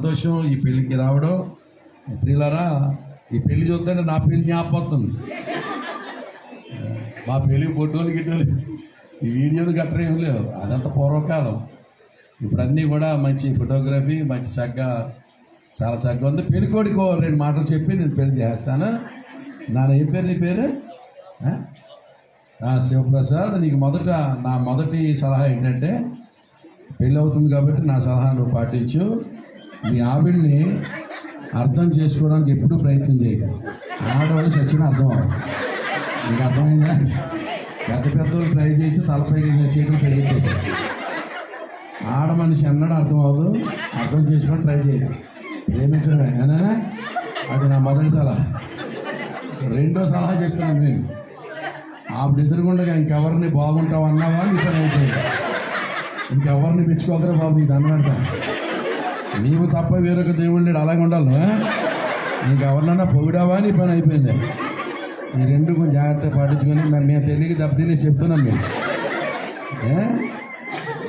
సంతోషం ఈ పెళ్ళికి రావడం. ప్రియులారా, ఈ పెళ్లి చూస్తుంటే నా పెళ్లి జ్ఞాపకం. మా పెళ్ళి ఫోటోలు గిట్టోలు ఈ వీడియోలు గట్రా ఏం లేవు, అదంతా పూర్వకాలం. ఇప్పుడు అన్నీ కూడా మంచి ఫోటోగ్రఫీ, మంచి చక్కగా, చాలా చక్కగా ఉంది. పెళ్ళికోడికో 2 మాటలు చెప్పి నేను పెళ్లి చేస్తాను. ఏం పేరు నీ పేరు? శివప్రసాద్. నీకు నా మొదటి సలహా ఏంటంటే, పెళ్ళి అవుతుంది కాబట్టి నా సలహా నువ్వు పాటించు. మీ ఆవిడ్ని అర్థం చేసుకోవడానికి ఎప్పుడూ ప్రయత్నం చేయకు. ఆడవాళ్ళు చచ్చిన అర్థం అవ్వదు. నీకు అర్థమైందా? పెద్దోళ్ళు ట్రై చేసి తలపై చేతులు పెరిగిపోతుంది. ఆడ మనిషి అన్నాడు అర్థం అవ్వదు. అర్థం చేసుకోవడం ట్రై చేయదు. ప్రేమించడమే ఏనా? అది నా మొదటి సలహా. 2వ సలహా చెప్తున్నాను నేను. ఆవిడ ఎదురుగుండగా ఇంకెవరిని బాగుంటావు అన్నావా నీ పని అయిపోయింది. ఇంకెవరిని మెచ్చుకోకరా బాబు, నీకు అన్నమాట. నీవు తప్ప వేరొక దేవుడు లేడు, అలాగే ఉండాలి. నీకెవరినన్నా పొగిడావా నీ పని అయిపోయింది. ఈ 2 కొంచెం జాగ్రత్తగా పాటించుకొని మేము తెలియక దెబ్బతిని చెప్తున్నాం మేము.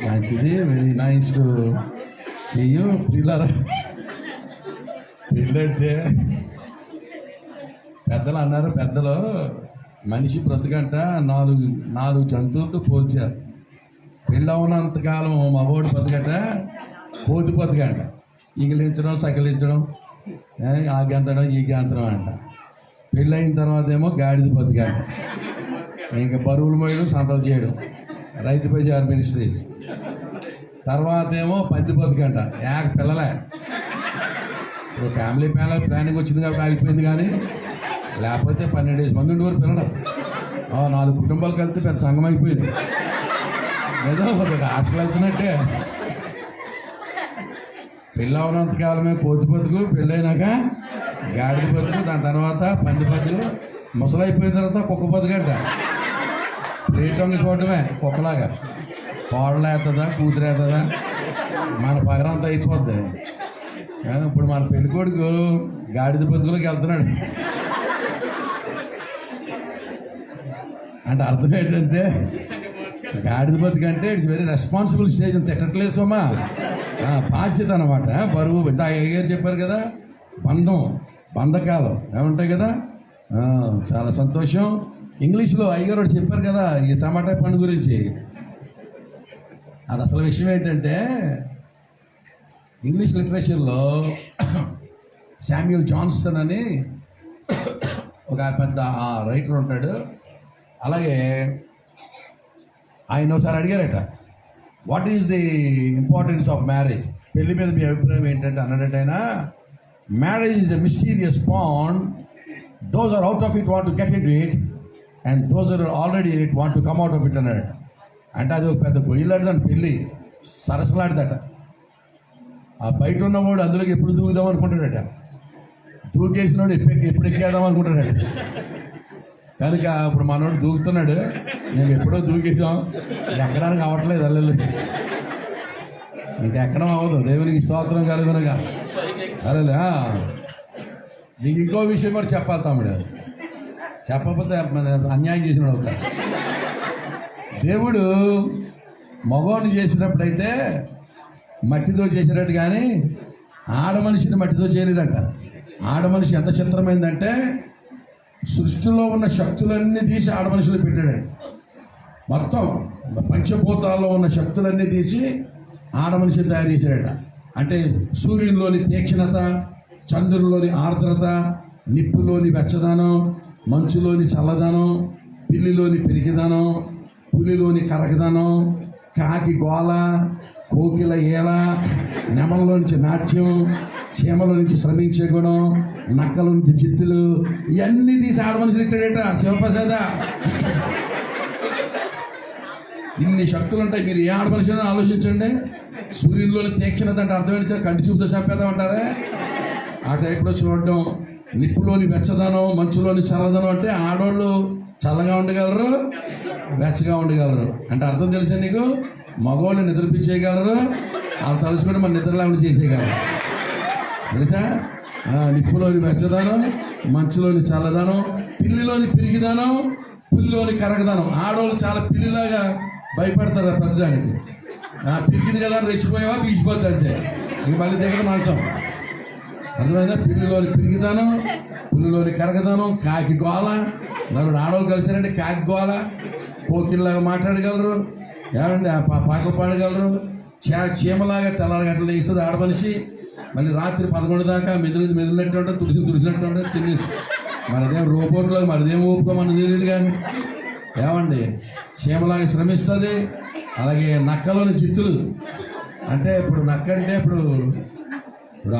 మంచిది, very nice to see you. పిల్లరా, పెళ్ళంటే పెద్దలు అన్నారు, పెద్దలు మనిషి బ్రతుకంట 4 జంతువులతో పోల్చారు. పెళ్ళి అవునంతకాలం మగోడు బతుకట కోతి బతుకంట. ఈగిలించడం, సకిలించడం, ఆ గంతడం, ఈ గంతడం అంట. పెళ్ళయిన తర్వాత ఏమో గాడిద బతుకంట. ఇంకా బరువులు మోయడం, సంతలు చేయడం, రైతు బజార్ మినిస్ట్రీస్. తర్వాత ఏమో పంది బతుకంట. పిల్లలే. ఇప్పుడు ఫ్యామిలీ ప్లానింగ్ వచ్చింది కాబట్టి ఆగిపోయింది, కానీ లేకపోతే 12 మంది ఉండేవారు పిల్లలు. 4 కుటుంబాలు కలిస్తే పెద్ద సంఘం అయిపోయింది. ఏదో ఒక హాస్టల్ వెళ్తున్నట్టే. పెళ్ళి అవునంతకాలమే కోతి బతుకు, పెళ్ళైనాక గాడిద బతుకు, దాని తర్వాత పంది బతుకు, ముసలైపోయిన తర్వాత కుక్క బతుకంట. ప్లేట్ వంగి చూడటమే కుక్కలాగా. కోడలు వేస్తుందా, కూతురు వేస్తుందా, మన పగరంతా అయిపోద్ది. ఇప్పుడు మన పెళ్ళికొడుకు గాడిద బతుకులోకి వెళ్తున్నాడు. అంటే అర్థం ఏంటంటే, గాడిద బతుకు అంటే it's very responsible stage. తిట్టట్లేదు Soma, బాధ్యత అనమాట. బరువు గారు చెప్పారు కదా, బంధకాలు ఏముంటాయి కదా. చాలా సంతోషం. ఇంగ్లీష్లో అయ్యగారు చెప్పారు కదా ఈ టమాటా పండు గురించి. అది అసలు విషయం ఏంటంటే, ఇంగ్లీష్ లిటరేచర్లో శామ్యూల్ జాన్సన్ అని ఒక పెద్ద రైటర్ ఉంటాడు. అలాగే ఆయన ఒకసారి అడిగారట, what is the importance of marriage? పెళ్లి మీద మీ అభిప్రాయం ఏంటంటే అన్నాడట ఆయన, marriage is a mysterious bond. Those are out of it want to get into it, and those are already it want to come out of it అన్నాడట. అంటే అది ఒక పెద్ద గొయ్యిలాడిదని పెళ్ళి సరసలాడిదట. ఆ బయట ఉన్నవాడు అందులోకి ఎప్పుడు దూకుదాం అనుకుంటాడట. దూకేసినోడు ఎప్పుడు ఎక్కేద్దాం అనుకుంటాడట. కనుక ఇప్పుడు మనోడు దూకుతున్నాడు, మేము ఎప్పుడో దూకేసాం, ఎక్కడానికి అవ్వట్లేదు. అల్లెలు ఇంకెక్కడం అవ్వదు. దేవునికి స్తోత్రం కలుగునగా. అరే, నీకు ఇంకో విషయం కూడా చెప్పాలి తమ్ముడు. చెప్పకపోతే అన్యాయం చేసినాడు అవుతా. దేవుడు మగవాడిని చేసినప్పుడైతే మట్టితో చేసినట్టు, కానీ ఆడమనిషిని మట్టితో చేయలేదంట. ఆడమనిషి ఎంత చిత్రమైందంటే, సృష్టిలో ఉన్న శక్తులన్నీ తీసి ఆడమనిషిలో పెట్టాడు. మొత్తం పంచభూతాల్లో ఉన్న శక్తులన్నీ తీసి ఆడమనిషిని తయారు చేశాడట. అంటే సూర్యునిలోని తీక్షణత, చంద్రుల్లోని ఆర్ద్రత, నిప్పులోని వెచ్చదనం, మంచులోని చల్లదనం, పిల్లిలోని పెరిగిదనం, పులిలోని కరకదనం, కాకి గోల, కోకిల ఏల, నెమల్లో నుంచి నాట్యం, చీమల నుంచి శ్రమించే గుణం, నక్కల నుంచి చిత్తులు, ఇవన్నీ తీసి ఆడమనిషిని ఇట్టాడట శివప్రసాద. ఇన్ని శక్తులు ఉంటాయి. మీరు ఏ ఆడమనిషిని ఆలోచించండి. సూర్యునిలోని తీక్షణత అంటే అర్థమైనా కంటి చూపుతో చంపేద్దామంటారే, ఆ టైప్లో చూడడం. నిప్పులోని వెచ్చదనం, మంచులోని చల్లదనం అంటే ఆడవాళ్ళు చల్లగా ఉండగలరు, వెచ్చగా ఉండగలరు. అంటే అర్థం తెలుసా నీకు? మగవాళ్ళు నిద్రపించేయగలరు, వాళ్ళు తలుచుకుంటే మన నిద్రలేకుండా చేసేయగలరు. తెలుసా? నిప్పులోని వెచ్చదనం, మంచులోని చల్లదనం, పిల్లిలోని పిరిగిదనం, పుల్లిలోని కరగదనం. ఆడవాళ్ళు చాలా పిల్లిలాగా భయపడతారు పెద్దదానికి. పిరికింది కదా రెచ్చిపోయావా బీచిపోద్ది అంతే. ఇంక మళ్ళీ దిగదు మంచం. అర్థమైందా? పిల్లిలోని పిరిగిదానం, పుల్లిలోని కరగదానం, కాకి గోల. నలుగురు ఆడవాళ్ళు కలిసారంటే కాకి గోల, కోకిల్లాగా మాట్లాడగలరు, ఏమండి పాటలు పాడగలరు, చీమలాగా తెల్లారి గంటలు వేస్తుంది ఆడ మనిషి. మళ్ళీ రాత్రి 11 దాకా మెదిలినట్టు ఉంటుంది, తుడిసినట్టు ఉంటుంది, తిని మనదేం రోబోట్లో మరిదేం ఊపుకో మనకు తెలియదు. కానీ ఏమండి చీమలాగా శ్రమిస్తుంది. అలాగే నక్కలోని జిత్తులు అంటే ఇప్పుడు నక్క అంటే ఇప్పుడు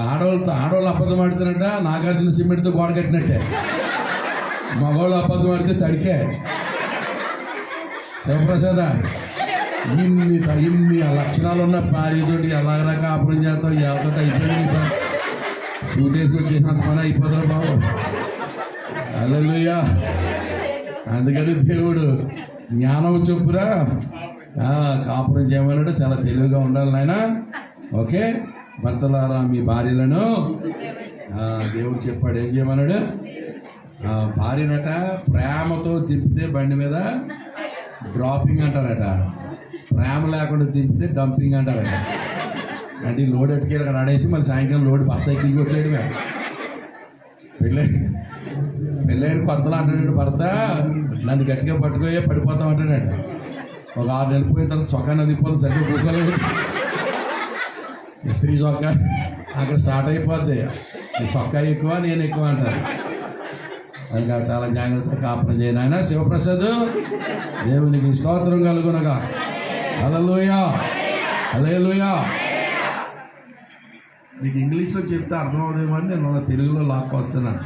ఆడవాళ్ళు అబద్ధం ఆడుతున్నట్ట నాగార్జున సిమెంట్తో గోడ కట్టినట్టే, మగవాళ్ళు అబద్ధం ఆడితే తడికే. శివప్రసాద ఇన్ని లక్షణాలు ఉన్న భార్యతోటి ఎలాగలా కాపురం చేస్తాం, ఎవరితో అయిపోయింది. సూట్ వేసుకొచ్చేసినంత పని అయిపోతారు బాబు. హల్లెలూయా. అందుకని దేవుడు జ్ఞానం చెప్పురా కాపురం చేయమన్నాడు. చాలా తెలివిగా ఉండాలి నాయన. ఓకే, భర్తలారా మీ భార్యలను దేవుడు చెప్పాడు ఏం చేయమన్నాడు. భార్యనట ప్రేమతో దింపితే బండి మీద డ్రాపింగ్ అంటారట, ప్రేమ లేకుండా దింపితే డంపింగ్ అంటారట. అంటే ఈ లోడ్ ఎట్టుకెళ్ళి అక్కడ ఆడేసి మళ్ళీ సాయంకాలం లోడ్ బస్తా ఎక్కించి వచ్చేయడమే. పెళ్ళైన కొత్తలు అంటాడు భర్త, నన్ను గట్టిగా పట్టుకోయే పడిపోతాం అంటాడట. ఒక 6 నెలలు పోయిన తర్వాత చొక్కా నదిపోతుంది, సరిగ్గా కూకోలేదు. స్త్రీ చొక్కా అక్కడ స్టార్ట్ అయిపోద్ది. ఈ చొక్కా ఎక్కువ నేను ఎక్కువ అంటారు. ఇంకా చాలా జాగ్రత్తగా కాపురం చేయను ఆయన. శివప్రసాద్ దేవునికి స్తోత్రం కలుగునగా. హల్లెలూయా, హల్లెలూయా. మీకు ఇంగ్లీష్లో చెప్తే అర్థం అవుదేమో అని నేను తెలుగులో లాక్కొస్తున్నాను.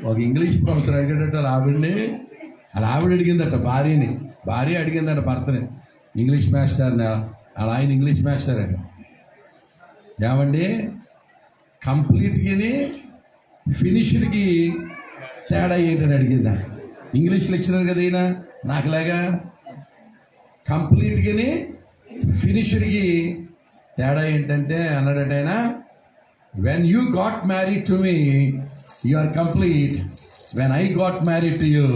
ఒక ఇంగ్లీష్ ప్రొఫెసర్ అడిగేటట్టు ఆవిడ అడిగిందట భార్య అడిగిందట భర్తని, ఇంగ్లీష్ మాస్టర్ని. ఆయన ఇంగ్లీష్ మాస్టర్ అట. ఏమండి కంప్లీట్గాని ఫినిష్డ్కి తేడా ఏంటని అడిగిందా. ఇంగ్లీష్ లెక్చరర్ కదా ఈయన నాకులాగా. కంప్లీట్గాని ఫినిష్డ్కి తేడా ఏంటంటే అన్నాడట ఆయన, when you got married to me you are complete, when I got married to you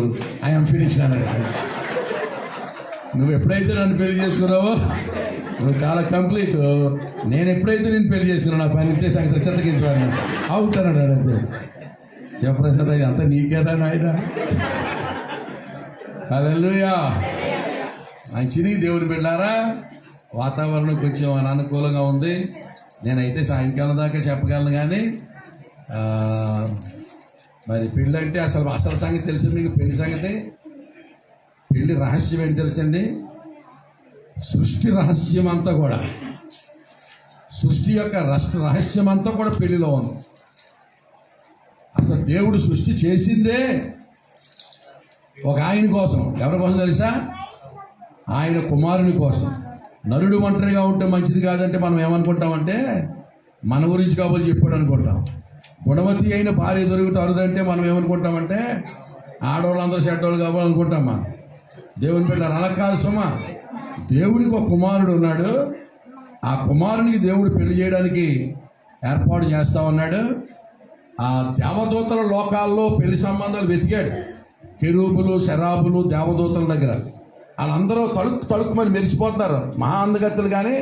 I am finished అన్నాడు. నువ్వు ఎప్పుడైతే నన్ను పెళ్లి చేసుకున్నావో నువ్వు చాలా కంప్లీట్, నేను ఎప్పుడైతే నేను పెళ్లి చేసుకున్నావు నా పని ఇస్తే సంగతి చెత్తకించాను అవుట్ అన్నాడు. అంతే. శివప్రసాద్ అంతా నీకేదా నాయన. హల్లెలూయా. మంచిది దేవుని బిడ్డలారా. వాతావరణం కొంచెం అననుకూలంగా ఉంది. నేనైతే సాయంకాలం దాకా చెప్పగలను. కానీ మరి పెళ్ళి అంటే అసలు సంగతి తెలుసు మీకు. పెళ్లి సంగతి, పెళ్లి రహస్యం ఏంటి తెలుసండి. సృష్టి రహస్యం అంతా కూడా, సృష్టి యొక్క రహస్యం అంతా కూడా పెళ్లిలో ఉంది. అసలు దేవుడు సృష్టి చేసిందే ఒక ఆయన కోసం. ఎవరి కోసం తెలుసా? ఆయన కుమారుని కోసం. నరుడు ఒంటరిగా ఉంటే మంచిది కాదంటే మనం ఏమనుకుంటామంటే మన గురించి కాబోలు చెప్పాడు అనుకుంటాం. గుణవతి అయిన భార్య దొరుకుతూ అరుదంటే మనం ఏమనుకుంటామంటే ఆడవాళ్ళందరూ చెడ్డవాళ్ళు కావాలనుకుంటాం. మనం దేవుని బిడ్డ అలా కాదు సుమా. దేవుడికి ఒక కుమారుడు ఉన్నాడు. ఆ కుమారునికి దేవుడు పెళ్లి చేయడానికి ఏర్పాటు చేస్తా ఉన్నాడు. ఆ దేవదూతల లోకాల్లో పెళ్లి సంబంధాలు వెతికాడు. కెరూబులు, శరాబులు, దేవదూతల దగ్గర వాళ్ళందరూ తడుక్కుమని మెరిసిపోతున్నారు. మహా అందగత్తెలు, కానీ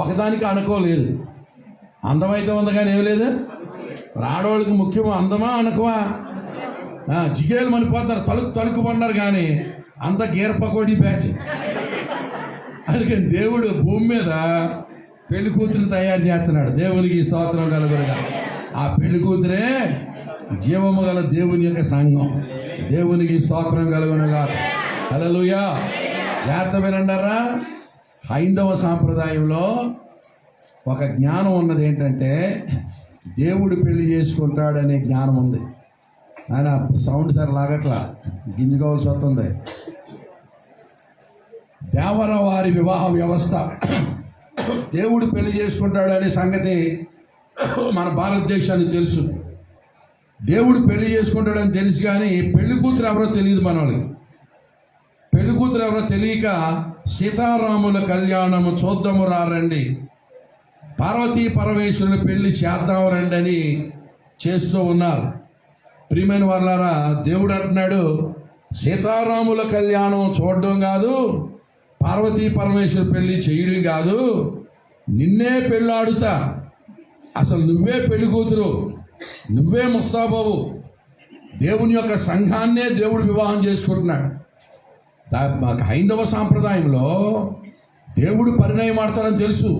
ఒకదానికి అనుకోలేదు. అందమైతే ఉంది కానీ ఏమి లేదు. ఆడవాళ్ళకి ముఖ్యమా అందమా అనుకోవా? జిగేలు మనిపోతున్నారు, తడుక్కుమన్నారు. కానీ అంత గీరపకోడి బ్యాచ్. అందుకని దేవుడు భూమి మీద పెళ్లి కూతురు తయారు చేస్తున్నాడు. దేవునికి స్తోత్రం కలుగునుగా. ఆ పెళ్లి కూతురే జీవము గల దేవుని యొక్క సంఘం. దేవునికి స్తోత్రం కలుగునుగా. హల్లెలూయా. జాగ్రత్త వినండారా. హైందవ సాంప్రదాయంలో ఒక జ్ఞానం ఉన్నది. ఏంటంటే దేవుడు పెళ్లి చేసుకుంటాడనే జ్ఞానం ఉంది. ఆయన సౌండ్ సరే లాగట్లా, గింజుకోవాల్సి వస్తుంది. దేవర వారి వివాహ వ్యవస్థ, దేవుడు పెళ్లి చేసుకుంటాడు అనే సంగతి మన భారతదేశానికి తెలుసు. దేవుడు పెళ్లి చేసుకుంటాడని తెలుసు, కానీ పెళ్లి కూతురు ఎవరో తెలియదు మన వాళ్ళకి. పెళ్లి కూతురు ఎవరో తెలియక సీతారాముల కళ్యాణము చూద్దాము రండి, పార్వతీ పరమేశ్వరుని పెళ్లి చేద్దాం రండి అని చేస్తూ ఉన్నారు. ప్రియమైన వాళ్ళారా, దేవుడు అంటున్నాడు సీతారాముల కళ్యాణం చూడడం కాదు, పార్వతీ పరమేశ్వరు పెళ్లి చేయడం కాదు, నిన్నే పెళ్ళాడుతా అసలు నువ్వే పెళ్లి కూతురు, నువ్వే ముస్తాబాబు. దేవుని యొక్క సంఘాన్నే దేవుడు వివాహం చేసుకుంటున్నాడు. హైందవ సాంప్రదాయంలో దేవుడు పరిణయం ఆడతాడని తెలుసు.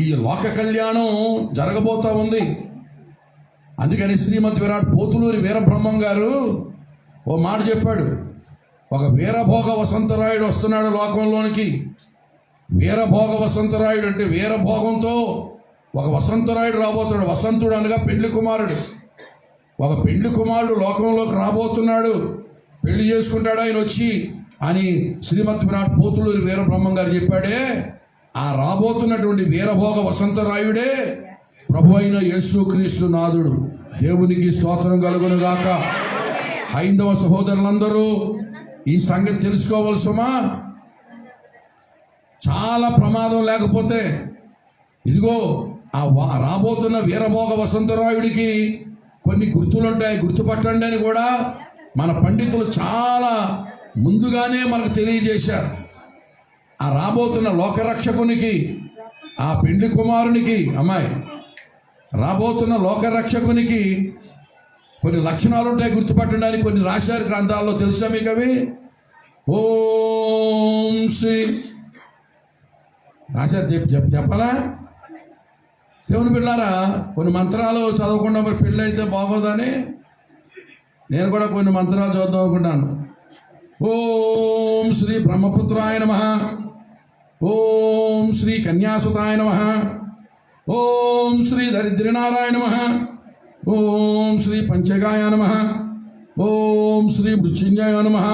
ఈ లోక కళ్యాణం జరగబోతా ఉంది. అందుకని శ్రీమతి విరాట్ పోతులూరి వీరబ్రహ్మం గారు ఓ మాట చెప్పాడు. ఒక వీరభోగ వసంతరాయుడు వస్తున్నాడు లోకంలోనికి. వీరభోగ వసంతరాయుడు అంటే వీరభోగంతో ఒక వసంతరాయుడు రాబోతున్నాడు. వసంతుడు అనగా పెళ్లి కుమారుడు. ఒక పెళ్లి కుమారుడు లోకంలోకి రాబోతున్నాడు. పెళ్లి చేసుకుంటాడు ఆయన వచ్చి అని శ్రీమతి విరాట్ పోతులూరి వీరబ్రహ్మం గారు చెప్పాడే. ఆ రాబోతున్నటువంటి వీరభోగ వసంతరాయుడే ప్రభు అయిన యేసుక్రీస్తు నాథుడు. దేవునికి స్తోత్రం కలుగును గాక. హైందవ సహోదరులందరూ ఈ సంగతి తెలుసుకోవలసమా. చాలా ప్రమాదం. లేకపోతే ఇదిగో ఆ రాబోతున్న వీరభోగ వసంతరాయుడికి కొన్ని గుర్తులుంటాయి, గుర్తుపట్టండి అని కూడా మన పండితులు చాలా ముందుగానే మనకు తెలియజేశారు. ఆ రాబోతున్న లోకరక్షకునికి, ఆ పెండ్లి కుమారునికి, అమ్మాయి రాబోతున్న లోకరక్షకునికి కొన్ని లక్షణాలు ఉంటాయి, గుర్తుపట్టడానికి కొన్ని రాశారు గ్రంథాల్లో. తెలుసా మీకు అవి? ఓం శ్రీ రాశారు. చెప్పాలా? దేవుని బిడ్డలారా, కొన్ని మంత్రాలు చదవకుండా మరి పెళ్ళి అయితే బాగోదని నేను కూడా కొన్ని మంత్రాలు చదువుదాం అనుకుంటాను. ఓం శ్రీ బ్రహ్మపుత్రాయ నమః. ఓం శ్రీ కన్యాసుతాయ నమః. ఓం శ్రీ దరిద్రనారాయణ నమః. ఓం శ్రీ పంచగాయ నమః. ఓం శ్రీ మృత్యుంజయ నమః.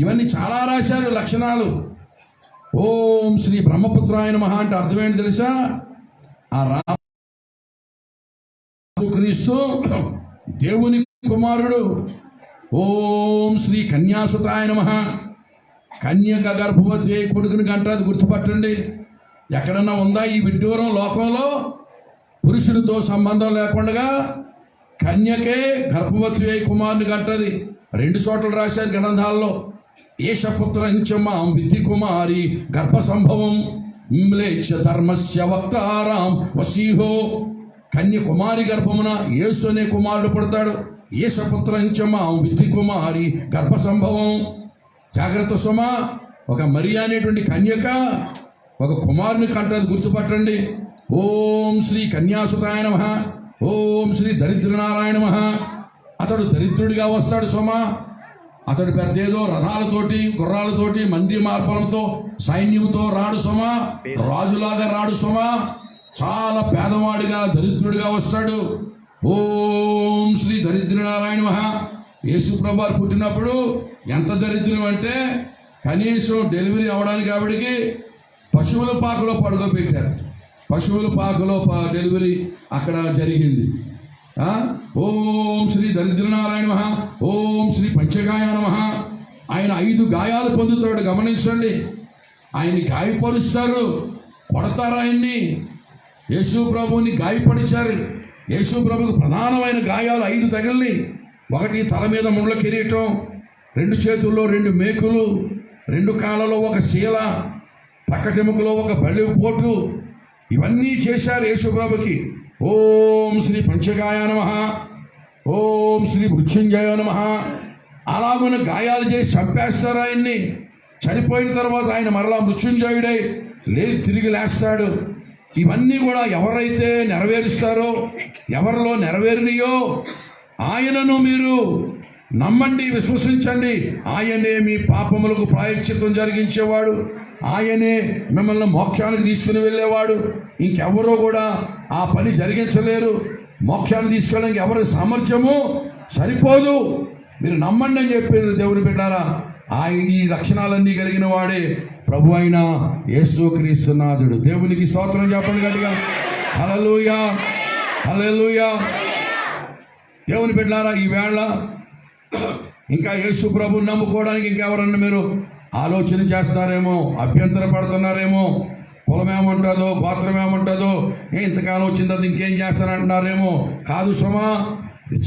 ఇవన్నీ చాలా రాశారు లక్షణాలు. ఓం శ్రీ బ్రహ్మపుత్రాయ నమః అంటే అర్థం ఏంటి తెలుసా? ఆ క్రీస్తు దేవుని కుమారుడు. ఓం శ్రీ కన్యాసుతాయ నమః. కన్యక గర్భవతి అయి కొడుకుని గంటది, గుర్తుపట్టండి. ఎక్కడన్నా ఉందా ఈ విడ్డూరం లోకంలో? పురుషుడితో సంబంధం లేకుండా కన్యకే గర్భవతి అయి కుమారుని గంటది. 2 చోట్ల రాశారు గ్రంథాల్లో. ఏషపుత్రంచమాం విధి కుమారి గర్భ సంభవం మ్లేచ్ఛ ధర్మస్య వక్తారాం వసీహో. కన్యకుమారి గర్భమున యేసు అనే కుమారుడు పుడతాడు. ఏషపుత్రంచమాం విధి కుమారి గర్భ సంభవం. జాగ్రత్త సుమా. ఒక మరియా అనేటువంటి కన్యక ఒక కుమారుని కంటది, గుర్తుపట్టండి. ఓం శ్రీ కన్యాసుతాయ నమః. ఓం శ్రీ దరిద్రనారాయణ నమః. అతడు దరిద్రుడిగా వస్తాడు సుమా. అతడు పెద్ద ఏదో రథాలతోటి గుర్రాలతోటి మంది మార్పలతో సైన్యంతో రాడు సుమా. రాజులాగా రాడు సుమా. చాలా పేదవాడిగా దరిద్రుడిగా వస్తాడు. ఓం శ్రీ దరిద్రనారాయణ నమః. యేసుప్రభు పుట్టినప్పుడు ఎంత దరిద్రం అంటే కనీసం డెలివరీ అవడానికి ఆవిడికి పశువుల పాకలో పడుకోబెట్టారు. పశువుల పాకలో డెలివరీ అక్కడ జరిగింది. ఓం శ్రీ దరిద్రనారాయణ నమః. ఓం శ్రీ పంచగాయ నమః. ఆయన 5 గాయాలు పొందుతాడు. గమనించండి. ఆయన్ని గాయపరుస్తారు, కొడతారు ఆయన్ని. యేసు ప్రభువుని గాయపరిచారు. యేసు ప్రభుకు ప్రధానమైన గాయాలు 5 తగిలి. 1 తల మీద ముళ్ళ కిరీటం, 2 చేతుల్లో 2 మేకులు, 2 కాళ్ళలో 1 శీల, పక్కటెముకలో 1 బలి పోటు. ఇవన్నీ చేశారు యేసు ప్రభుకి. ఓం శ్రీ పంచగాయ నమః. ఓం శ్రీ మృత్యుంజయ నమః. అలాగున్న గాయాలు చేసి చంపేస్తారు ఆయన్ని. చనిపోయిన తర్వాత ఆయన మరలా మృత్యుంజయుడై లేచి తిరిగి లేస్తాడు. ఇవన్నీ కూడా ఎవరైతే నెరవేరుస్తారో, ఎవరిలో నెరవేరినయో ఆయనను మీరు నమ్మండి, విశ్వసించండి. ఆయనే మీ పాపములకు ప్రాయశ్చిత్తం జరిగించేవాడు. ఆయనే మిమ్మల్ని మోక్షానికి తీసుకుని వెళ్ళేవాడు. ఇంకెవరో కూడా ఆ పని జరిగించలేరు. మోక్షాన్ని తీసుకెళ్ళడానికి ఎవరి సామర్థ్యము సరిపోదు. మీరు నమ్మండి అని చెప్పారు దేవుని బిడ్డారా. ఈ లక్షణాలన్నీ కలిగిన వాడే ప్రభు అయిన యేసుక్రీస్తు నాథుడు. దేవునికి స్తోత్రం చెప్పండి గట్టిగా. హల్లెలూయా, హల్లెలూయా. దేవుని బిడ్డారా, ఈవేళ ఇంకా యేసు ప్రభుని నమ్ముకోవడానికి ఇంకెవరన్నా మీరు ఆలోచన చేస్తారేమో, అభ్యంతర పడుతున్నారేమో. కులం ఏమంటుందో, గోత్రం ఏమంటుందో, ఇంతకాలం వచ్చిన తర్వాత ఇంకేం చేస్తానంటున్నారేమో. కాదు సుమా.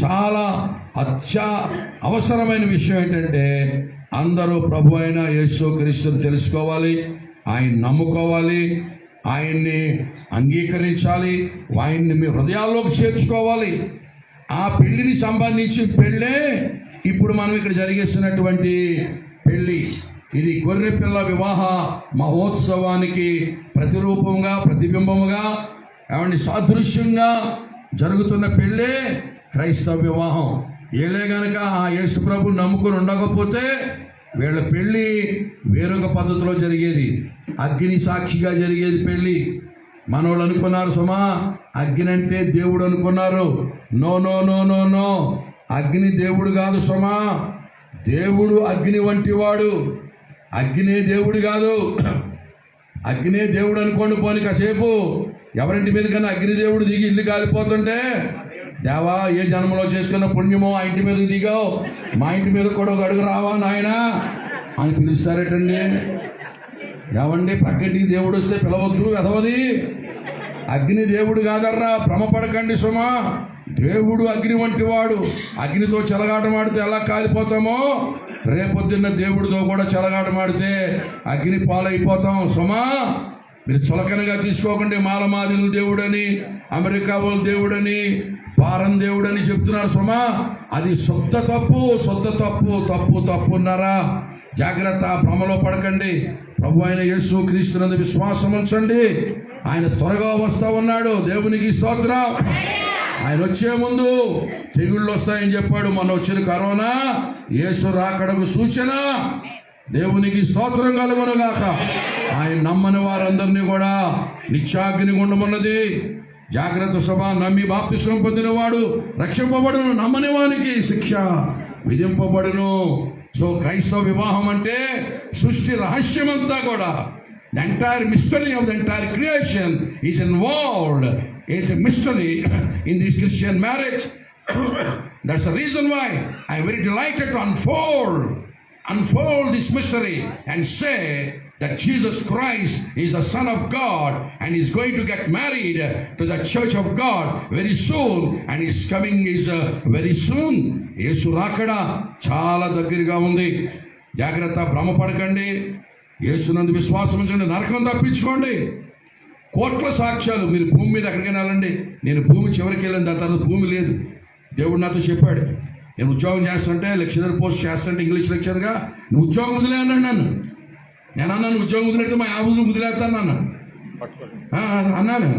చాలా అవసరమైన విషయం ఏంటంటే అందరూ ప్రభు అయిన యేసుక్రీస్తుని తెలుసుకోవాలి, ఆయన నమ్ముకోవాలి, ఆయన్ని అంగీకరించాలి, ఆయన్ని మీ హృదయాల్లోకి చేర్చుకోవాలి. ఆ పెళ్లిని సంబంధించి పెళ్ళే ఇప్పుడు మనం ఇక్కడ జరిగిస్తున్నటువంటి పెళ్ళి. ఇది గొర్రెపిల్ల వివాహ మహోత్సవానికి ప్రతిరూపంగా, ప్రతిబింబముగా, ఏమండి సాదృశ్యంగా జరుగుతున్న పెళ్ళే క్రైస్తవ వివాహం. ఏలే గనక ఆ యేసు ప్రభు నమ్ముకుని ఉండకపోతే వీళ్ళ పెళ్ళి వేరొక పద్ధతిలో జరిగేది, అగ్ని సాక్షిగా జరిగేది పెళ్ళి. మనోళ్ళు అనుకున్నారు సుమా అగ్ని అంటే దేవుడు అనుకున్నారు. No no no no no, అగ్ని దేవుడు కాదు సుమా. దేవుడు అగ్ని వంటి వాడు, అగ్నే దేవుడు కాదు. అగ్నే దేవుడు అనుకోండి, పోని కాసేపు ఎవరింటి మీద కన్నా అగ్ని దేవుడు దిగి ఇల్లు కాలిపోతుంటే, దేవా ఏ జన్మలో చేసుకున్న పుణ్యమో ఆ ఇంటి మీదకి దిగావు, మా ఇంటి మీద కూడా ఒక అడుగు రావా నాయనా అని పిలుస్తారేటండి. ఏమండి ప్రక్కటికి దేవుడు వస్తే పిలవద్దు, ఎదవది. అగ్ని దేవుడు కాదర్రా, భ్రమపడకండి సుమా. దేవుడు అగ్ని వంటి వాడు. అగ్నితో చెలగాటమాడితే ఎలా కాలిపోతామో, రేపొద్దున్న దేవుడితో కూడా చెలగాటమాడితే అగ్ని పాలైపోతాం సుమా. మీరు చులకనగా తీసుకోకండి. మాలమాదిల దేవుడని, అమెరికా వాళ్ళ దేవుడని, పారం దేవుడని చెప్తున్నారు సుమా. అది శుద్ధ తప్పు, శుద్ధ తప్పు, తప్పు తప్పున్నారా. జాగ్రత్త, భ్రమలో పడకండి. ప్రభు అయిన యేసు క్రీస్తునందు విశ్వాసం ఉంచండి. ఆయన త్వరగా వస్తా ఉన్నాడు. దేవునికి స్తోత్రం. ఆయన వచ్చే ముందు తెగుళ్ళు వస్తాయని చెప్పాడు. మన వచ్చిన కరోనా యేసు రాకడకు సూచన. దేవునికి స్తోత్రం కలుగునుగాక. ఆయన నమ్మని వారందరినీ కూడా నిత్యాగ్ని గుండమున్నది. జాగ్రత్త సభ. నమ్మి బాప్తిస్మం పొందినవాడు రక్షింపబడును, నమ్మని వానికి శిక్ష విధింపబడును. సో క్రైస్తవ వివాహం అంటే సృష్టి రహస్యమంతా కూడా, the entire mystery of the entire creation is involved. It's a mystery in this Christian marriage. That's the reason why I'm very delighted to unfold this mystery and say that Jesus Christ is the Son of God and is going to get married to the Church of God very soon, and his coming is very soon. యేసు రాకడ చాలా దగ్గరగా ఉంది. జాగ్రత్త, భ్రమపడకండి. యేసునందు విశ్వాసం ఉంచండి, నరకం తప్పించుకోండి. కోట్ల సాక్ష్యాలు. మీరు భూమి మీద ఎక్కడికైనా వెళ్ళండి. నేను భూమి చివరికి వెళ్ళిన దాని తర్వాత భూమి లేదు. దేవుడు నాతో చెప్పాడు. నేను ఉద్యోగం చేస్తుంటే, లెక్చరర్ పోస్ట్ చేస్తుంటే, ఇంగ్లీష్ లెక్చర్గా, నువ్వు ఉద్యోగం వదిలే అన్నాడు నన్ను. నేను అన్నాను ఉద్యోగం వదిలేస్తే మా యాభై వదిలేస్తాను అన్నాను.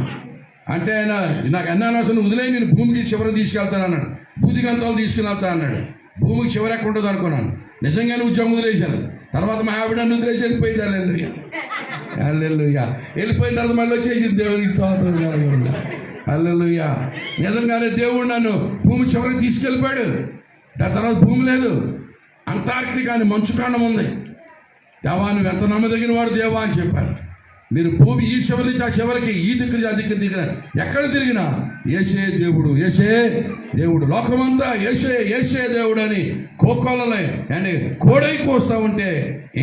అంటే ఆయన నాకు అన్నాను, అసలు వదిలే, నేను భూమికి చివరికి తీసుకెళ్తాను అన్నాడు. భూదిగంతాలు తీసుకెళ్తా అన్నాడు. భూమికి చివరి ఎక్కడ ఉంటుంది అనుకున్నాను. నిజంగానే ఉద్యోగం వదిలేశాను. తర్వాత మా ఆవిడ నన్ను వదిలేసి వెళ్ళిపోయింది. హల్లెలూయా. వెళ్ళిపోయిన తర్వాత మళ్ళీ వచ్చేసింది. దేవునికి స్తోత్రం కలుగునుగాక. హల్లెలూయా. నిజంగానే దేవుడు నన్ను భూమి చివరికి తీసుకెళ్ళిపోయాడు. దాని తర్వాత భూమి లేదు. అంటార్కిటికా అని మంచు కాండం ఉంది. దేవా నువ్వు ఎంత నమ్మదగిన వాడు దేవా అని చెప్పారు. మీరు భూమి ఈ చివరి నుంచి ఆ చివరికి, ఈ దిక్కు ఆ దిక్కు దిగిన, ఎక్కడ తిరిగినా యేసే దేవుడు, యేసే దేవుడు. లోకమంతా యేసే యేసే దేవుడు అని కోకోలలై అని కోడై కోస్తా ఉంటే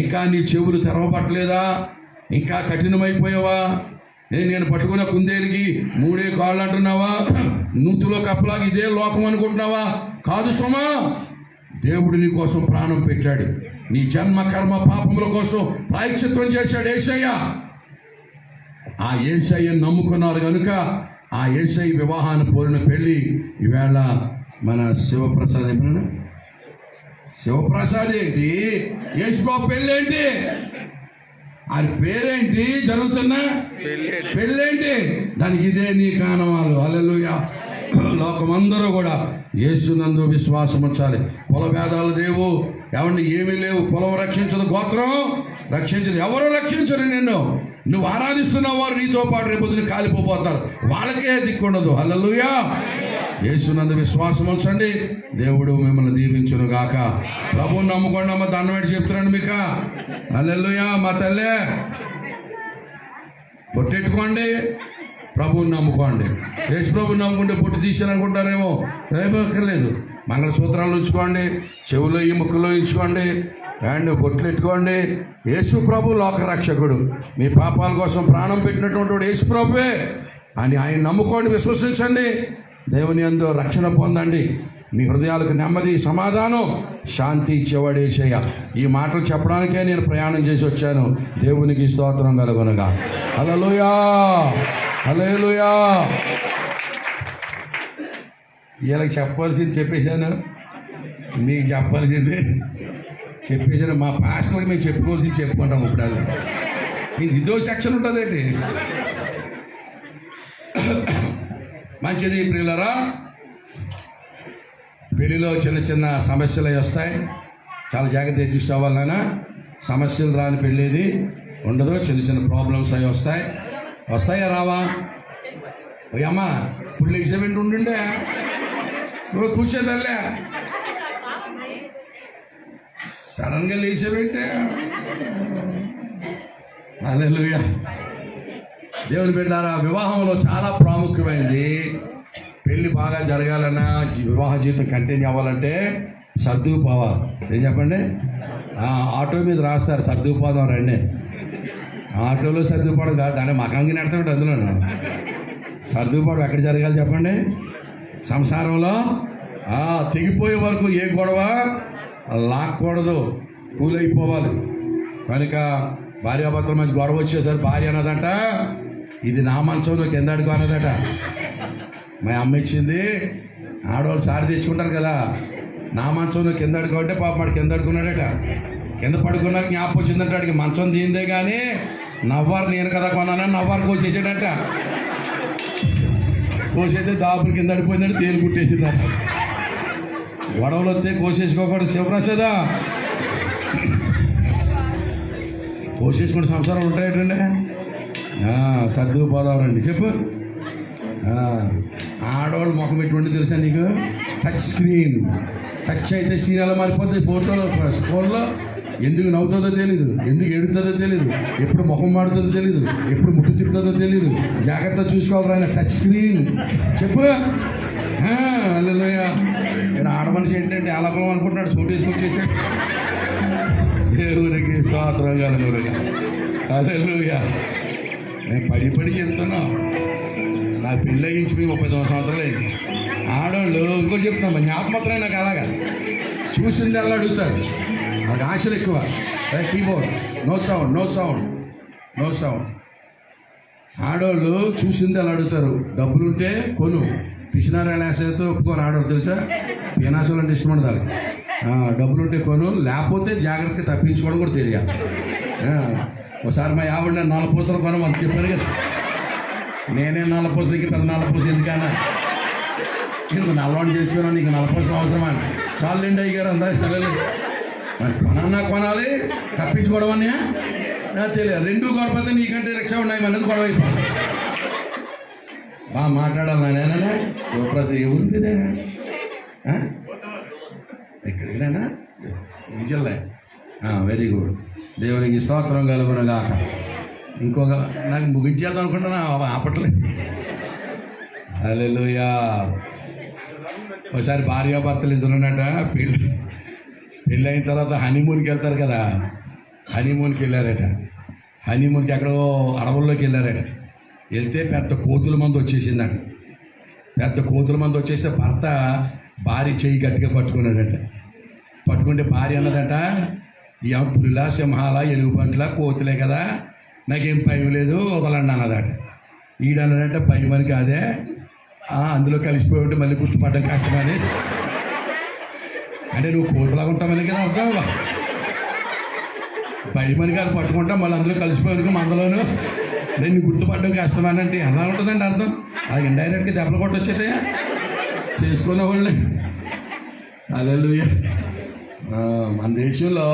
ఇంకా నీ చెవులు తెరవబట్టలేదా? ఇంకా కఠినమైపోయావా? నేను పట్టుకున్న కుందేలికి 3 కాళ్ళు అంటున్నావా? నూతులో కప్పలాగా ఇదే లోకం అనుకుంటున్నావా? కాదు సుమా. దేవుడు నీ కోసం ప్రాణం పెట్టాడు. నీ జన్మ కర్మ పాపముల కోసం ప్రాయశ్చిత్తం చేశాడు యేసయ్య. ఆ యేసయ్యను నమ్ముకున్నారు కనుక ఆ యేసయ్య వివాహాన్ని పోలిన పెళ్ళి ఈవేళ మన శివప్రసాద్ ఏమన్నా, శివప్రసాద్ ఏంటి, యేసుబాబు పెళ్ళి ఏంటి, ఆయన పేరేంటి, జరుగుతున్న పెళ్ళేంటి, దానికి ఇదే నీ కారణాలు. హల్లెలూయా. లోకమందరూ కూడా యేసునందు విశ్వాసం ఉంచాలి. కుల భేదాలు లేవు, ఎవరిని ఏమీ లేవు. కులం రక్షించదు, గోత్రం రక్షించదు, ఎవరు రక్షించరు. నువ్వు ఆరాధిస్తున్న వారు నీతో పాటు రేపొద్దున కాలిపోతారు. వాళ్ళకే దిక్కుండదు. హల్లెలూయా. యేసునందు విశ్వాసం ఉంచండి. దేవుడు మిమ్మల్ని దీవించును గాక. ప్రభువుని నమ్ముకోండి. అమ్మ దండం పెట్టి చెప్తున్నాను మీకు. హల్లెలూయా. మా తల్లే పొట్టెట్టుకోండి, ప్రభువుని నమ్ముకోండి. యేసు ప్రభుని నమ్ముకుంటే పొట్టు తీసారనుకుంటారేమో, ఏమక్కర్లేదు. మంగళసూత్రాలు ఉంచుకోండి, చెవులో ఈ ముక్కులో ఉంచుకోండి, అండ్ బొట్లు ఎట్టుకోండి. యేసు ప్రభు లోకరక్షకుడు, మీ పాపాల కోసం ప్రాణం పెట్టినటువంటి యేసు ప్రభువే అని ఆయన నమ్ముకోండి, విశ్వసించండి. దేవుని యందు రక్షణ పొందండి. మీ హృదయాలకు నెమ్మది, సమాధానం, శాంతి ఇచ్చేవాడు యేసయ్య. ఈ మాటలు చెప్పడానికే నేను ప్రయాణం చేసి వచ్చాను. దేవునికి స్తోత్రం కలుగునుగా. హల్లెలూయా, హల్లెలూయా. వీళ్ళకి చెప్పాల్సింది చెప్పేశాను, మీకు చెప్పాల్సింది చెప్పేశాను. మా పాస్టర్కి మేము చెప్పుకోవాల్సింది చెప్పుకుంటాం. ఇప్పుడు మీకు ఇదో సెక్షన్ ఉంటుందేంటి? మంచిది ప్రియులారా. పెళ్లిలో చిన్న చిన్న సమస్యలు అవి వస్తాయి. చాలా జాగ్రత్త అడ్జస్ట్ అవ్వాలన్నా. సమస్యలు రాని పెళ్ళేది ఉండదు. చిన్న చిన్న ప్రాబ్లమ్స్ అవి వస్తాయా రావా? అమ్మ ఇప్పుడు లేసేమెంట్ ఉంటుండే నువ్వు కూర్చోదల్లే, సడన్గా లేసేమెంటే. హల్లెలూయా. దేవుని బిడ్డలారా, వివాహంలో చాలా ప్రాముఖ్యమైనది. పెళ్ళి బాగా జరగాలన్నా, వివాహ జీవితం కంటిన్యూ అవ్వాలంటే సర్దుకుపోవాలి. ఏం చెప్పండి? ఆటో మీద రాస్తారు సర్దుకుపోదాం రండి. ఆటోలో సర్దుకుపోవడం కాదు, దాన్ని మకంగా నెడతాడు. అందులో సర్దుకుపోవడం ఎక్కడ జరగాలి చెప్పండి? సంసారంలో. తెగిపోయే వరకు ఏ గొడవ లాక్కూడదు, కూలైపోవాలి. కనుక భార్యాభర్తల మధ్య గొడవ వచ్చేసరికి భార్య అన్నదంట, ఇది నా మంచం నువ్వు కింద అడుగు అన్నదట. మా అమ్మ ఇచ్చింది. ఆడవాళ్ళు సారి తెచ్చుకుంటారు కదా, నా మంచం నువ్వు కింద అడుగు అంటే పాప వాడు కింద అడుగున్నాడట. కింద పడుకున్నాక జ్ఞాపకం వచ్చిందంట వాడికి, మంచం దీందే కానీ నవ్వారు నేను కదా కొన్నానని నవ్వారు కోసేసాడంట. కోసేస్తే దాపులు కింద అడిపోయిందంటే తేలు పుట్టేసిందట. గొడవలు వస్తే కోసేసుకోకూడదు శివప్రసాదా. కోసేసుకునే సంసారం ఉంటాయండి. సర్దుకుపోదామండి. చెప్పు. ఆడవాళ్ళు ముఖం ఎటువంటి తెలుసా నీకు? Touch screen. టచ్ అయితే సీనాలు మారిపోతాయి. ఫోన్లో ఎందుకు నవ్వుతుందో తెలీదు, ఎందుకు ఎడుతుందో తెలీదు, ఎప్పుడు ముఖం మాడుతుందో తెలీదు, ఎప్పుడు ముట్టు తిప్పుతుందో తెలీదు. జాగ్రత్త చూసుకోవాలి ఆయన. Touch screen. చెప్పు. హల్లెలూయా. ఇక్కడ ఆడమనిషి ఏంటంటే ఆలపం అనుకుంటున్నాడు, సూట్ వేసుకొచ్చేసాడు. దేవునికి స్తోత్రం కలుగునుగా. హల్లెలూయా. నేను పడి చెప్తున్నాం. నాకు పెళ్ళి అయ్యించి 39 సంవత్సరాలు అయింది. ఆడవాళ్ళు ఇంకో చెప్తాం, జ్ఞాపకం నాకు అలాగా చూసింది అలా అడుగుతారు. నాకు ఆశలు ఎక్కువ. Keyboard no sound, no sound, no sound. ఆడవాళ్ళు చూసింది అలా అడుగుతారు. డబ్బులుంటే కొను, పిసినారాయణ ఆశతో ఒప్పుకోరు ఆడవాళ్ళు తెలుసా. పీనాసులు అంటే ఇష్టం ఉండదు. డబ్బులుంటే కొను, లేకపోతే జాగ్రత్తగా తప్పించుకోవడం కూడా తెలియాలి. ఒకసారి మా ఆవిడ నేను 4 పూసలు కొనమని చెప్పాను కదా. నేనే 4 పూసలకి పెద్ద 4 పూసలు ఎందుకన్నా, నీకు నల్లవాడిని చేసుకున్నా, నీకు 4 పూసలు అవసరమా? చాలు నిండి అయ్యారు అందరూ. కొనన్నా కొనాలి, తప్పించుకోవడం అన్నా తెలియదు. 2 కొనపోతే నీకంటే రిక్షా ఉన్నాయి మనది గొడవ అయిపోయింది. బాగా మాట్లాడాలి నేనే. శివప్రసాద్ ఏముంది ఎక్కడికైనా విజయలే. Very good. దేవునికి స్తోత్రం కలుగునుగాక. ఇంకొక నాకు ముగించేద్దాం అనుకుంటున్నా, ఆపట్లేదు. హల్లెలూయా. ఒకసారి భార్యాభర్తలు ఇద్దరున్నట పెళ్ళి అయిన తర్వాత హనీమూన్కి వెళ్తారు కదా. హనీమూన్కి వెళ్ళారట. హనీమూన్కి ఎక్కడో అడవుల్లోకి వెళ్ళారట. వెళ్తే పెద్ద కోతుల మంది వచ్చేసిందట. పెద్ద కోతుల మంది వచ్చేస్తే భర్త భార్య చెయ్యి గట్టిగా పట్టుకున్నాడట. పట్టుకుంటే భార్య అన్నదట, ఈ పులిలా, సింహాల, ఎలుగుబంట్ల, కోతులే కదా, నాకేం భయం లేదు ఒకలండి అన్నదట. ఈడన్నదంటే భయమని కాదే, అందులో కలిసిపోయి ఉంటే మళ్ళీ గుర్తుపడ్డం కష్టమని. అంటే నువ్వు కోతులాగా ఉంటామని కదా అర్థం. భయమని కాదు, పట్టుకుంటా మళ్ళీ అందులో కలిసిపోయి మందలోను నేను గుర్తుపడ్డం కష్టమని అంటే ఎలా ఉంటుందండి అర్థం. అది ఇండైరెక్ట్గా దెబ్బలు కొట్టొచ్చేటే చేసుకున్న వాళ్ళే. హల్లెలూయా. మన దేశంలో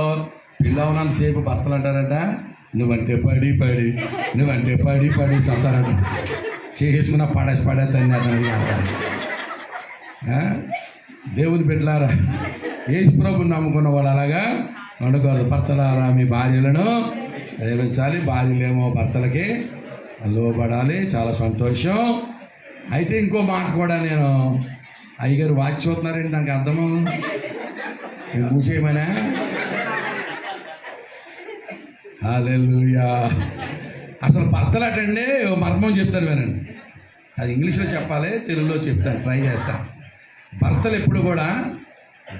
పిల్లవనంతసేపు భర్తలు అంటారంట, నువ్వంటే పడి సంతానంట చేసుకున్న పడేస్తాన్ని అతను. దేవుని బిడ్డలారా, యేసు ప్రభుని నమ్ముకున్న వాళ్ళు అలాగా ఉండకూడదు. భర్తలారా మీ భార్యలను ప్రేమించాలి, భార్యలేమో భర్తలకి లోబడాలి. చాలా సంతోషం. అయితే ఇంకో మాట కూడా, నేను అయ్యగారు వాచ్ చూస్తున్నారండి, నాకు అర్థము ఇది మూసేయమనా. హల్లెలూయా. అసలు భర్తలు అటండి మర్మం చెప్తాను వినండి. అది ఇంగ్లీష్లో చెప్పాలి, తెలుగులో చెప్తాను, ట్రై చేస్తాను. భర్తలు ఎప్పుడు కూడా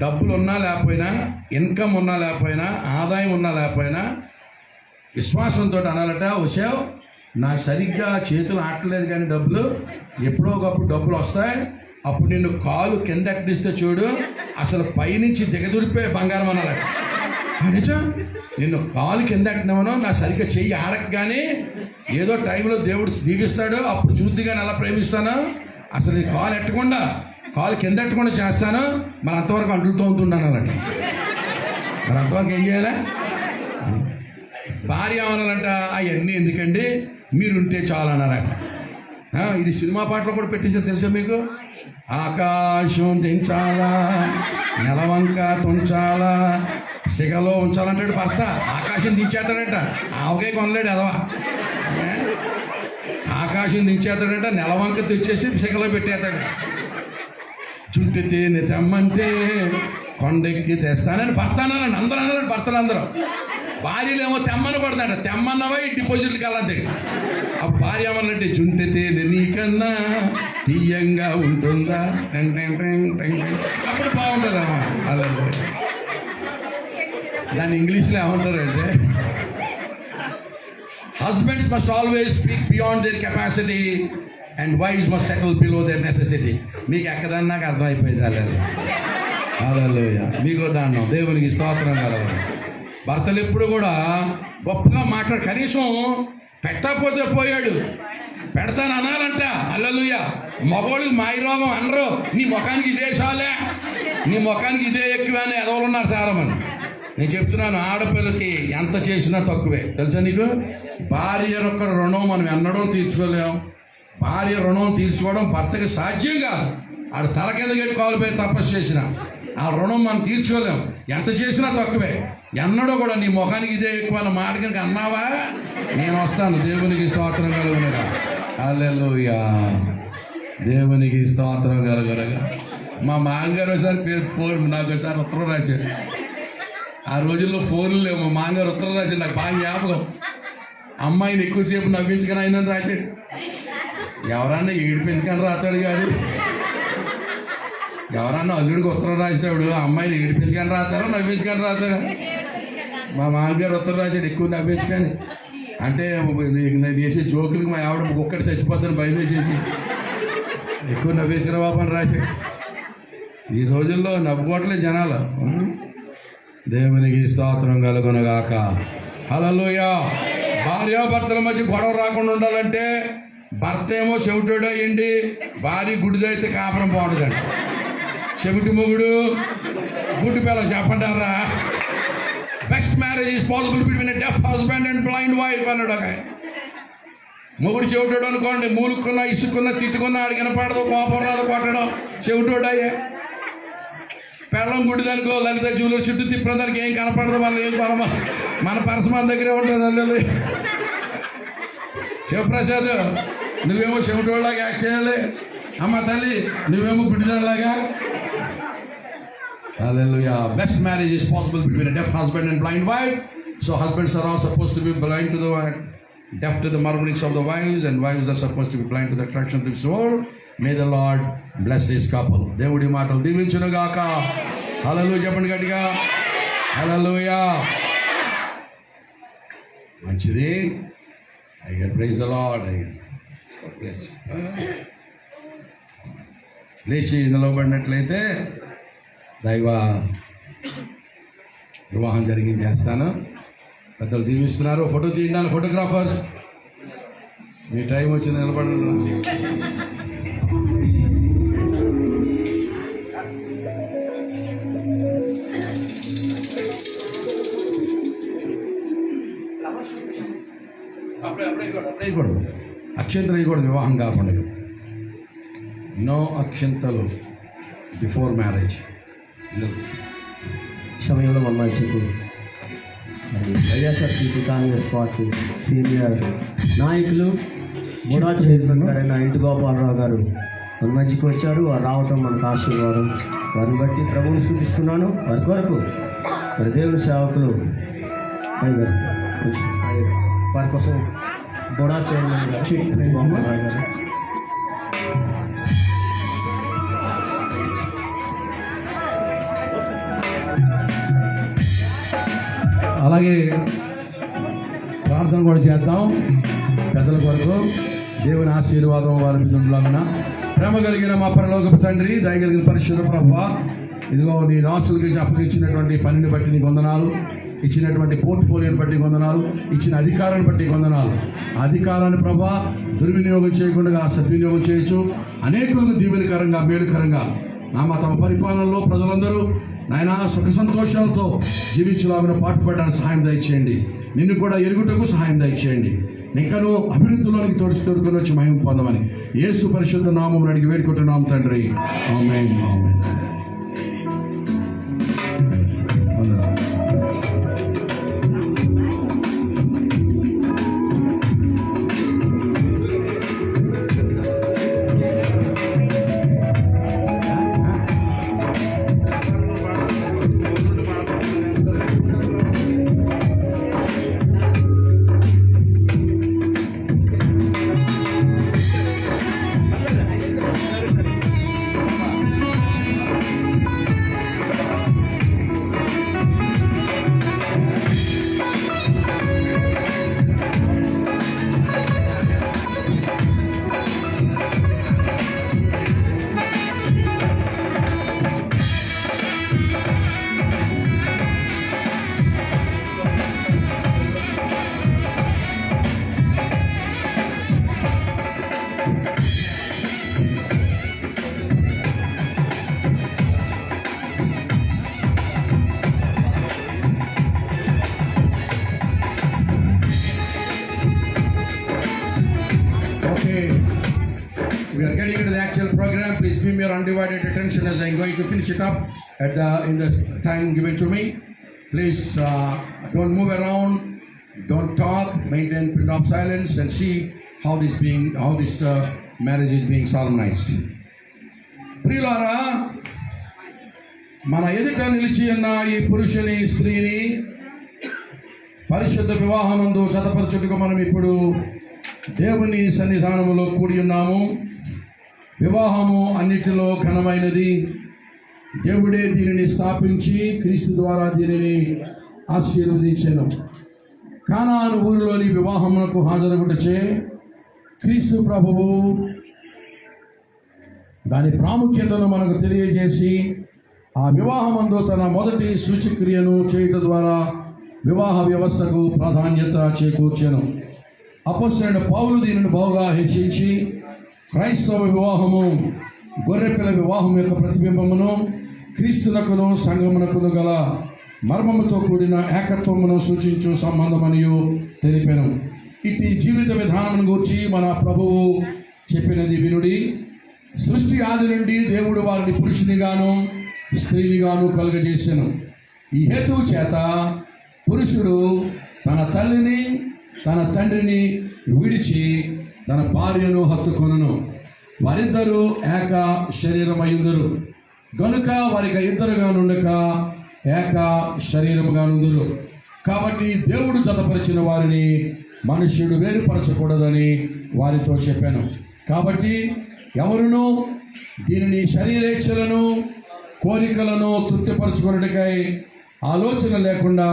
డబ్బులు ఉన్నా లేకపోయినా, ఇన్కమ్ ఉన్నా లేకపోయినా, ఆదాయం ఉన్నా లేకపోయినా విశ్వాసంతో అనాలట, ఉషావ్ నా సరిగ్గా చేతులు ఆటలేదు కానీ డబ్బులు ఎప్పుడో ఒకప్పుడు డబ్బులు వస్తాయి, అప్పుడు నిన్ను కాలు కింద ఎట్టిస్తే చూడు అసలు పైనుంచి దిగదురిపోయే బంగారం అనాలట. నిజం, నిన్ను కాలు కింద ఎట్టినామనో నా సరిగ్గా చెయ్యి ఆడక కానీ ఏదో టైంలో దేవుడు దీవిస్తాడు, అప్పుడు చూద్ది కానీ ఎలా ప్రేమిస్తాను, అసలు నీ కాలు ఎట్టకుండా కాలు కింద ఎట్టకుండా చేస్తాను, మరి అంతవరకు అంటులతో ఉంటున్నాను అన్నట్టు. మరి అంతవరకు ఏం చేయాలి? భార్య అనాలంట, అవన్నీ ఎందుకండి మీరుంటే చాలు అన్నారట. ఇది సినిమా పాటలో కూడా పెట్టేసారు తెలుసా మీకు? ఆకాశం తెంచాలా, నెలవంక తుంచాలా, సిగలో ఉంచాలంటాడు భర్త. ఆకాశం దించేస్తాడంట, ఆవకాయ కొనలేడు ఎదవా. ఆకాశం దించేస్తాడంట, నెలవంక తెచ్చేసి సిగలో పెట్టేస్తాడు. చుట్టూ తేనె తెమ్మంటే కొండెక్కి తెస్తానని భర్త అన్నారండి. అందరూ అన్నారండి, భర్తలు అందరూ. భార్యలు ఏమో తెమ్మని పడతాడ, తెమ్మన్నవా ఈ డిపాజిట్కి వెళ్ళంతే. ఆ భార్య ఏమన్నంటే చుంటె తేనె నీకన్నా తీయంగా ఉంటుందా, అప్పుడు బాగుంటుందమ్మా. అలా దాన్ని ఇంగ్లీష్లో ఏమంటారంటే, husbands must always speak beyond their capacity and wives must settle below their necessity. మీకు ఎక్కదని నాకు అర్థమైపోయింది. అలా మీకు దాన్నం, దేవునికి స్తోత్రం కలవాలి. భర్తలు ఎప్పుడు కూడా గొప్పగా మాట్లాడు, కనీసం పెట్టకపోతే పోయాడు పెడతాను అనాలంట. హల్లెలూయా. మగవాళ్ళకి మాయ రోగం అనరు, నీ ముఖానికి ఇదే చాలే, నీ ముఖానికి ఇదే ఎక్కువ అని ఎదవలు ఉన్నారు చాలామంది. నేను చెప్తున్నాను, ఆడపిల్లకి ఎంత చేసినా తక్కువే. తెలుసా నీకు? భార్య యొక్క రుణం మనం ఎన్నడూ తీర్చుకోలేం. భార్య రుణం తీర్చుకోవడం భర్తకి సాధ్యం కాదు. ఆడు తల కింద గట్టి కాలుపోయి తపస్సు చేసిన ఆ రుణం మనం తీర్చుకోలేం. ఎంత చేసినా తక్కువే. ఎన్నడూ కూడా నీ ముఖానికి ఇదే ఎక్కువ అన్న మాట కనుక అన్నావా, నేను వస్తాను. దేవునికి స్తోత్రం కలుగునగా. హల్లెలూయా. దేవునికి స్తోత్రం కలుగునగా. మా మామగారు ఒకసారి నాకు ఒకసారి ఉత్తరం రాశాడు. ఆ రోజుల్లో ఫోన్లు లేవు. మా మామగారు ఉత్తరం రాశాడు, నాకు బాగా జ్ఞాపకం. అమ్మాయిని ఎక్కువసేపు నవ్వించుకొని అయినని రాశాడు. ఎవరన్నా ఏడిపించుకొని రాస్తాడు కాదు, ఎవరన్నా అల్లుడికి ఉత్తరం రాసినప్పుడు అమ్మాయిని ఏడిపించుకొని రాస్తారో నవ్వించుకొని రాస్తాడు. మా మామగారు ఉత్తరం రాశాడు, ఎక్కువ నవ్వించుకొని. అంటే నేను చేసే జోకులకి మా ఆవిడ ఒక్కటి చచ్చిపోతాను భయం చేసి ఎక్కువ నవ్వించుకున్న బాబు అని రాశాడు. ఈ రోజుల్లో నవ్వుకోవట్లేదు జనాలు. దేవునికి స్తోత్రం కలుగునగాక. హల్లెలూయా. భార్యాభర్తల మధ్య గొడవ రాకుండా ఉండాలంటే భర్త ఏమో చెవిటోడు అయ్యండి, భార్య గుడిదైతే కాపురం బాగుంటుందండి. చెవిటి మొగుడు గుడ్డి పిల్లలు చెప్పంటారా? Best marriage is possible between a deaf husband and blind wife అన్నాడు. ఒక మొగుడు చెవిటోడు అనుకోండి, మూలుక్కున్నా ఇసుక్కున్నా తిట్టుకున్నా ఆడికి వినపడదు, కోపం రాదు, కొట్టడం చెవిటోడు అయ్యే. పెళ్ళం గుడిదనుకో, లలిత జ్యువెలరీ చుట్టూ తిప్పిన దానికి ఏం కనపడదు, వాళ్ళు ఏం కొనమా, మన పరసమాన్ దగ్గరే ఉంటుంది. అల్లు శివప్రసాద్ నువ్వేమో చెవిటోళ్ళలాగా యాక్ట్ చేయాలి, అమ్మ తల్లి నువ్వేమో గుడిదలాగా. Hallelujah. Best marriage is possible between a deaf husband and blind wife. So husbands are all supposed to be blind to the deaf to the murmurings of the wives, and wives are supposed to be blind to the attraction of this world. May the Lord bless this couple. దేవుడి మాటలు దీవించును గాక. హల్లెలూయా చెప్పండి గట్టిగా. హల్లెలూయా. మంచిది. I praise the Lord. Bless you. లేచి నిలబడినట్లయితే దైవ వివాహం జరిగింది చేస్తాను. పెద్దలు దీవిస్తున్నారు. ఫోటో తీయండి ఫోటోగ్రాఫర్స్. మీ టైం వచ్చింది, నిలబడండి. అప్పుడేయకూడదు, అక్షంతలు వేయకూడదు వివాహం కాకుండా. నో అక్షంతలు బిఫోర్ మ్యారేజ్. సమయంలో మమ్మల్ని వైఎస్ఆర్సీపీ కాంగ్రెస్ పార్టీ సీనియర్ నాయకులు బుడా చైర్మన్ గారైన ఇంటి గోపాలరావు గారు మన మధ్యకి వచ్చారు. వారు రావటం మనకు ఆశీర్వాదం. వారిని బట్టి ప్రభువుని స్తుతిస్తున్నాను. వారి కొరకు మరి దేవుని సేవకులు గారు వారి కోసం బుడా చైర్మన్ గారు గోపాలరావు గారు అలాగే ప్రార్థన కూడా చేద్దాం పెద్దల కొరకు. దేవుని ఆశీర్వాదం వారి మీద ఉండాలన్న ప్రేమ కలిగిన మా పరలోకపు తండ్రి, దయగలిగిన పరిశుద్ధ ప్రభువా, ఇదిగో నీ దాసులకి అప్పగించినటువంటి పనిని బట్టి నీకు వందనాలు, ఇచ్చినటువంటి పోర్ట్ఫోలియోని బట్టి వందనాలు, ఇచ్చిన అధికారాన్ని బట్టి వందనాలు. అధికారాన్ని ప్రభా దుర్వినియోగం చేయకుండా సద్వినియోగం చేయొచ్చు, అనేకులకు దీవెనకరంగా మేలుకరంగా నామ తమ పరిపాలనలో ప్రజలందరూ నాయన సుఖ సంతోషాలతో జీవించలాగిన పాటుపడడానికి సహాయం దయచేయండి. నిన్ను కూడా ఎరుగుటకు సహాయం దయచేయండి. ఇంకను అభివృద్ధిలోనికి తోడుకొని వచ్చి మహిమ పొందమని యేసు పరిశుద్ధ నామమున అడిగి వేడుకుంటున్నాం తండ్రి. ఆమేన్, ఆమేన్. వందనాలు. We are getting into the actual program. Please give me your undivided attention as I'm going to finish it up in the time given to me. Please don't move around, don't talk, maintain a bit of silence, and see how this marriage is being solemnized. ప్రియులారా, మన ఎదుట నిలిచి ఉన్న ఈ పురుషుని స్త్రీని పరిశుద్ధ వివాహమందు జతపరచుటకు మనం ఇప్పుడు దేవుని సన్నిధానములో కూడి ఉన్నాము. వివాహము అన్నిటిలో ఘనమైనది. దేవుడే దీనిని స్థాపించి క్రీస్తు ద్వారా దీనిని ఆశీర్వదించెను. కానాను ఊరిలోని వివాహమునకు హాజరగుటచే క్రీస్తు ప్రభువు దాని ప్రాముఖ్యతను మనకు తెలియజేసి ఆ వివాహమందు తన మొదటి సూచక్రియను చేయుట ద్వారా వివాహ వ్యవస్థకు ప్రాధాన్యత చేకూర్చెను. అపొస్తలుడైన పౌలు దీనిని బాగా హెచ్చించి క్రైస్తవ వివాహము గొర్రెపిల్ల వివాహం యొక్క ప్రతిబింబమును, క్రీస్తునకును సంఘమునకును గల మర్మముతో కూడిన ఏకత్వమును సూచించు సంబంధమనియు తెలిపెను. ఇట్టి జీవిత విధానమును గూర్చి మన ప్రభువు చెప్పినది వినుడి. సృష్టి ఆది నుండి దేవుడు వారిని పురుషునిగాను స్త్రీనిగాను కలుగజేసెను. ఈ హేతువు చేత పురుషుడు తన తల్లిని తన తండ్రిని విడిచి తన భార్యను హత్తుకొనును, వారిద్దరూ ఏక శరీరమయుందురు. గనుక వారికి ఇద్దరుగా నుండక ఏక శరీరముగా నుందురు. కాబట్టి దేవుడు జతపరిచిన వారిని మనుష్యుడు వేరుపరచకూడదని వారితో చెప్పాను. కాబట్టి ఎవరునూ దీనిని శరీరేచ్ఛలను కోరికలను తృప్తిపరచుకున్నట్టుకై ఆలోచన లేకుండా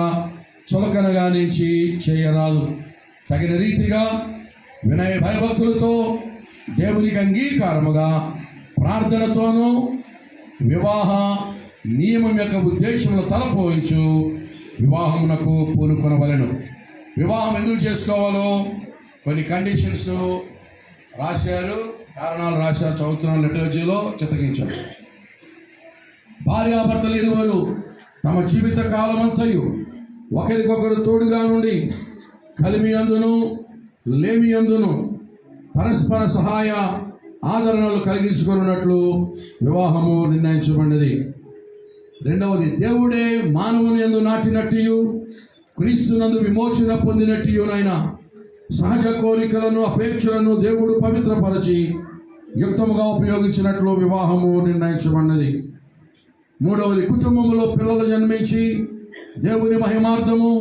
చులకనగా నుంచి చేయరాదు. తగిన రీతిగా వినయ భయభక్తులతో దేవునికి అంగీకారముగా ప్రార్థనతోనూ వివాహ నియమం యొక్క ఉద్దేశమును తలపోయించు వివాహమునకు పూనుకొనవలెను. వివాహం ఎందుకు చేసుకోవాలో కొన్ని కండిషన్స్ రాశారు, కారణాలు రాశారు. చదువుతున్నాను, లిటరేచర్లో చిత్తగించారు. భార్యాభర్తలు ఇరువురు తమ జీవిత కాలమంతయు ఒకరికొకరు తోడుగా నుండి కలిమి అందును లేమి అందును పరస్పర సహాయ ఆదరణలు కలిగించుకున్నట్లు వివాహము నిర్ణయించబడినది. రెండవది, దేవుడే మానవుని యందు నాటినట్టు క్రీస్తునందు విమోచన పొందినట్టునైనా సహజ కోరికలను అపేక్షలను దేవుడు పవిత్రపరచి యుక్తముగా ఉపయోగించినట్లు వివాహము నిర్ణయించబడినది. మూడవది, కుటుంబంలో పిల్లలు జన్మించి దేవుని మహిమార్థము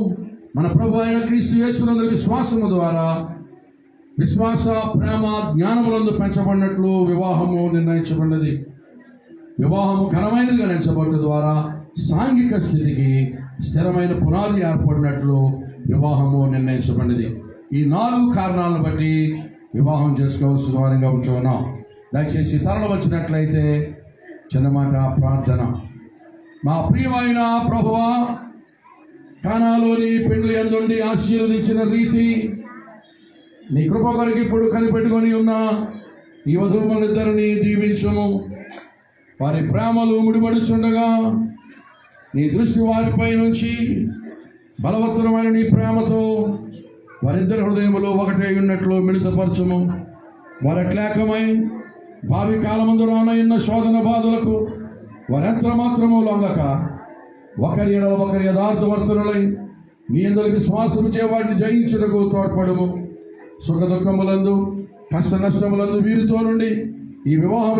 మన ప్రభు అయిన క్రీస్తు యేసునందు విశ్వాసము ద్వారా విశ్వాస ప్రేమ జ్ఞానములందు పెంచబడినట్లు వివాహము నిర్ణయించబడినది. వివాహము ఘనమైనదిగా ఎంచబడట ద్వారా సాంఘిక స్థితికి స్థిరమైన పునాది ఏర్పడినట్లు వివాహము నిర్ణయించబడింది. ఈ 4 కారణాలను బట్టి వివాహం చేసుకోవాల్సిన వారిగా ఉంటున్నాం. దయచేసి తరలి వచ్చినట్లయితే చిన్న మాట ప్రార్థన. మా ప్రియమైన ప్రభువా, కానాలోని పెండ్లి యందుండి ఆశీర్వదించిన రీతి నీ కృప కొరకు ఇప్పుడు కనిపెట్టుకొని ఉన్న ఈ వధువులిద్దరిని దీవించుము. వారి ప్రేమలు ముడిపడుచుండగా నీ దృష్టి వారిపై నుంచి బలవత్తరమైన నీ ప్రేమతో వారిద్దరి హృదయములు ఒకటే ఉన్నట్లు మిళితపరచుము. వారెట్లేకమై భావి కాలమందు రానయున్న శోధన బాధలకు వారెంత మాత్రము లొంగక ఒకరి ఎడల ఒకరి యథార్థవర్తనులై నీ అందరి విశ్వాసము చే వాటిని జయించుటకు తోడ్పడము. సుఖ దుఃఖములందు కష్ట నష్టములందు వీరితో నుండి ఈ వివాహం